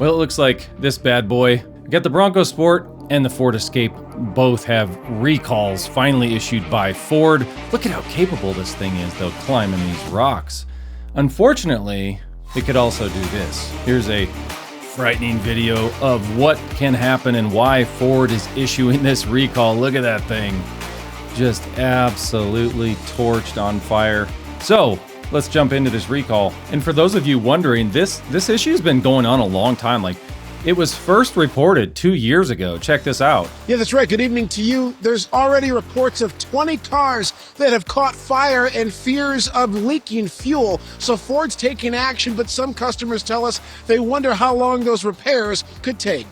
Well, it looks like this bad boy. We got the Bronco Sport and the Ford Escape both have recalls finally issued by Ford. Look at how capable this thing is, though, climbing these rocks. Unfortunately, it could also do this. Here's a frightening video of what can happen and why Ford is issuing this recall. Look at that thing. Just absolutely torched on fire. So let's jump into this recall. And for those of you wondering, this issue's been going on a long time. Like, it was first reported 2 years ago. Check this out. Yeah, that's right. Good evening to you. There's already reports of 20 cars that have caught fire and fears of leaking fuel. So Ford's taking action, but some customers tell us they wonder how long those repairs could take.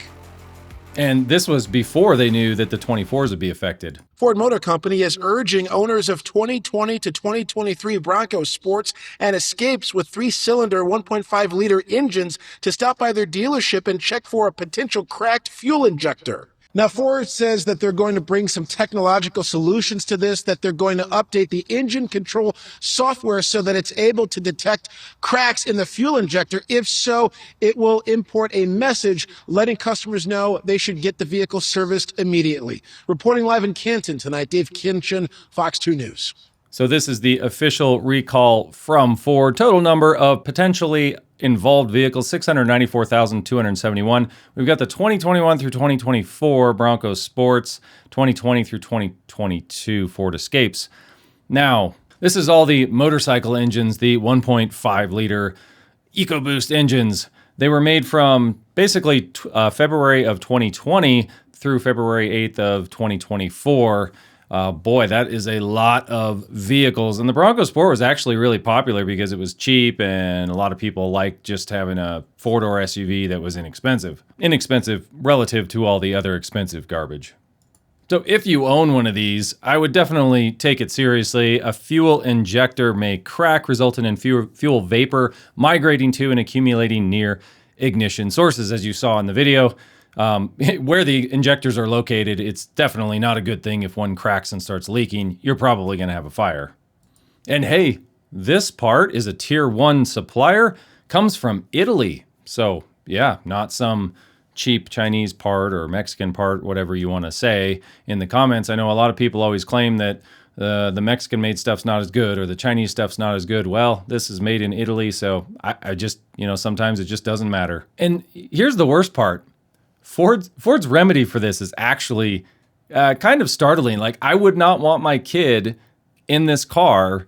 And this was before they knew that the 24s would be affected. Ford Motor Company is urging owners of 2020 to 2023 Bronco Sports and Escapes with 3-cylinder 1.5-liter engines to stop by their dealership and check for a potential cracked fuel injector. Now, Ford says that they're going to bring some technological solutions to this, that they're going to update the engine control software so that it's able to detect cracks in the fuel injector. If so, it will import a message letting customers know they should get the vehicle serviced immediately. Reporting live in Canton tonight, Dave Kinchin, Fox 2 News. So this is the official recall from Ford. Total number of potentially involved vehicles, 694,271. We've got the 2021 through 2024 Bronco Sports, 2020 through 2022 Ford Escapes. Now, this is all the motorcycle engines, the 1.5-liter EcoBoost engines. They were made from basically February of 2020 through February 8th of 2024. Boy, that is a lot of vehicles. And the Bronco Sport was actually really popular because it was cheap and a lot of people liked just having a four-door SUV that was inexpensive. Inexpensive relative to all the other expensive garbage. So if you own one of these, I would definitely take it seriously. A fuel injector may crack, resulting in fuel vapor migrating to and accumulating near ignition sources, as you saw in the video. Where the injectors are located, it's definitely not a good thing if one cracks and starts leaking. You're probably going to have a fire. And hey, this part is a tier 1 supplier, comes from Italy. So yeah, not some cheap Chinese part or Mexican part, whatever you want to say in the comments. I know a lot of people always claim that the Mexican made stuff's not as good or the Chinese stuff's not as good. Well, this is made in Italy, so I just, sometimes it just doesn't matter. And here's the worst part. Ford's remedy for this is actually kind of startling. Like, I would not want my kid in this car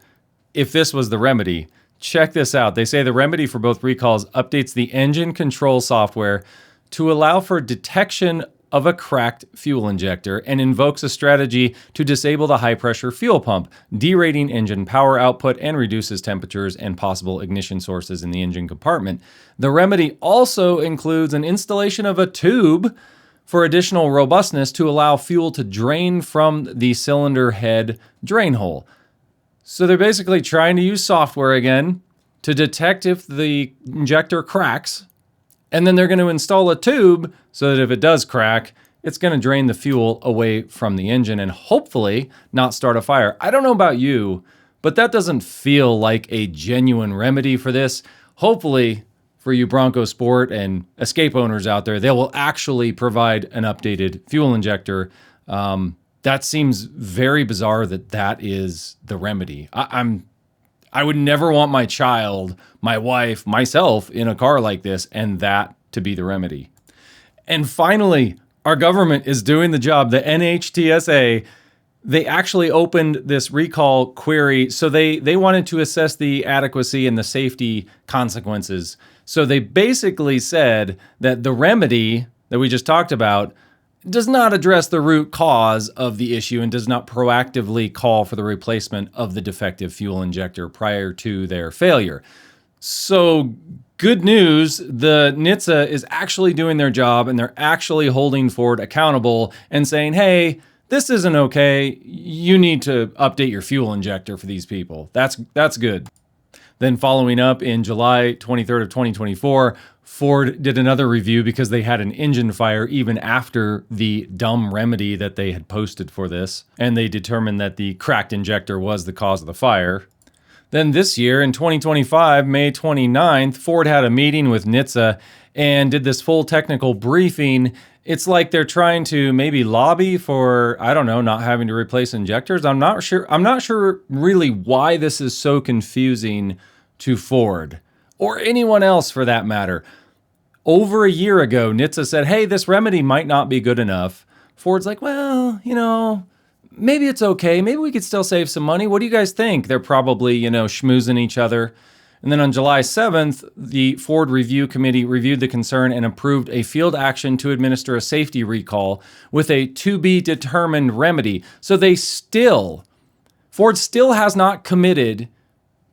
if this was the remedy. Check this out. They say the remedy for both recalls updates the engine control software to allow for detection of a cracked fuel injector and invokes a strategy to disable the high-pressure fuel pump, derating engine power output and reduces temperatures and possible ignition sources in the engine compartment. The remedy also includes an installation of a tube for additional robustness to allow fuel to drain from the cylinder head drain hole. So they're basically trying to use software again to detect if the injector cracks, and then they're going to install a tube so that if it does crack, it's going to drain the fuel away from the engine and hopefully not start a fire. I don't know about you, but that doesn't feel like a genuine remedy for this. Hopefully, for you Bronco Sport and Escape owners out there, they will actually provide an updated fuel injector. That seems very bizarre that is the remedy. I would never want my child, my wife, myself in a car like this, and that to be the remedy. And finally, our government is doing the job. The NHTSA, they actually opened this recall query. So they wanted to assess the adequacy and the safety consequences. So they basically said that the remedy that we just talked about does not address the root cause of the issue and does not proactively call for the replacement of the defective fuel injector prior to their failure. So good news, the NHTSA is actually doing their job and they're actually holding Ford accountable and saying, hey, this isn't okay. You need to update your fuel injector for these people. That's good. Then following up in July 23rd of 2024, Ford did another review because they had an engine fire even after the dumb remedy that they had posted for this, and they determined that the cracked injector was the cause of the fire. Then this year, in 2025, May 29th, Ford had a meeting with NHTSA, and did this full technical briefing. It's like they're trying to maybe lobby for, I don't know, not having to replace injectors. I'm not sure really why this is so confusing to Ford or anyone else for that matter. Over a year ago, NHTSA said, hey, this remedy might not be good enough. Ford's like, well, maybe it's okay. Maybe we could still save some money. What do you guys think? They're probably, schmoozing each other. And then on July 7th, the Ford Review Committee reviewed the concern and approved a field action to administer a safety recall with a to-be-determined remedy. So Ford still has not committed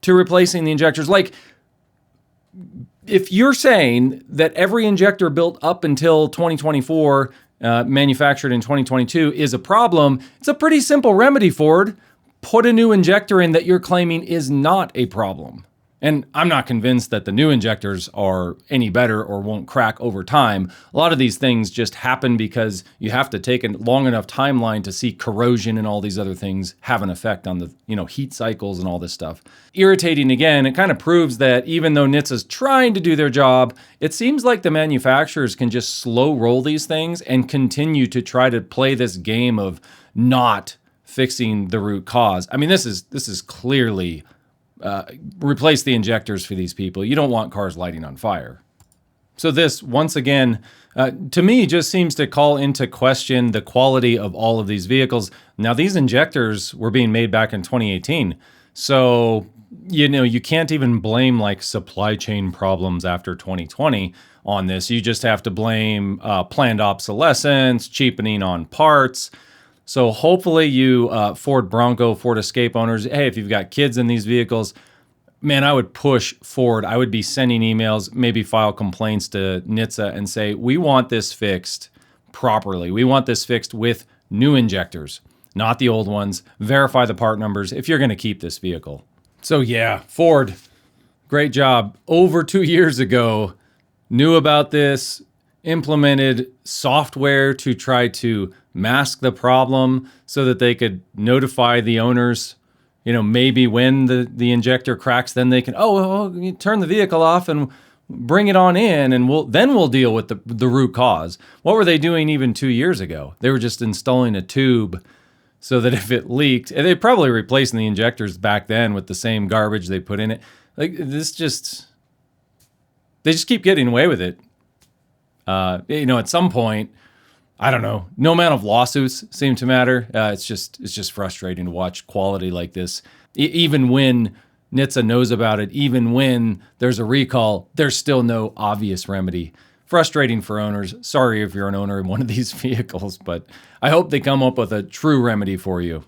to replacing the injectors. Like, if you're saying that every injector built up until 2024, manufactured in 2022, is a problem, it's a pretty simple remedy, Ford. Put a new injector in that you're claiming is not a problem. And I'm not convinced that the new injectors are any better or won't crack over time. A lot of these things just happen because you have to take a long enough timeline to see corrosion and all these other things have an effect on the, heat cycles and all this stuff. Irritating again, it kind of proves that even though NHTSA's trying to do their job, it seems like the manufacturers can just slow roll these things and continue to try to play this game of not fixing the root cause. I mean, this is clearly replace the injectors for these people. You don't want cars lighting on fire. So this, once again, to me, just seems to call into question the quality of all of these vehicles. Now, these injectors were being made back in 2018. So, you can't even blame like supply chain problems after 2020 on this. You just have to blame planned obsolescence, cheapening on parts. So hopefully you Ford Bronco, Ford Escape owners, hey, if you've got kids in these vehicles, man, I would push Ford. I would be sending emails, maybe file complaints to NHTSA and say, we want this fixed properly. We want this fixed with new injectors, not the old ones. Verify the part numbers if you're going to keep this vehicle. So yeah, Ford, great job. Over 2 years ago, knew about this, implemented software to try to mask the problem so that they could notify the owners, maybe when the injector cracks, then they can, you turn the vehicle off and bring it on in, and we'll deal with the root cause. What were they doing even 2 years ago? They were just installing a tube so that if it leaked, and they probably replacing the injectors back then with the same garbage they put in it. Like they just keep getting away with it. At some point, I don't know, no amount of lawsuits seem to matter. It's just frustrating to watch quality like this. Even when NHTSA knows about it, even when there's a recall, there's still no obvious remedy. Frustrating for owners. Sorry if you're an owner in one of these vehicles, but I hope they come up with a true remedy for you.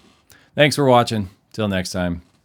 Thanks for watching. Till next time.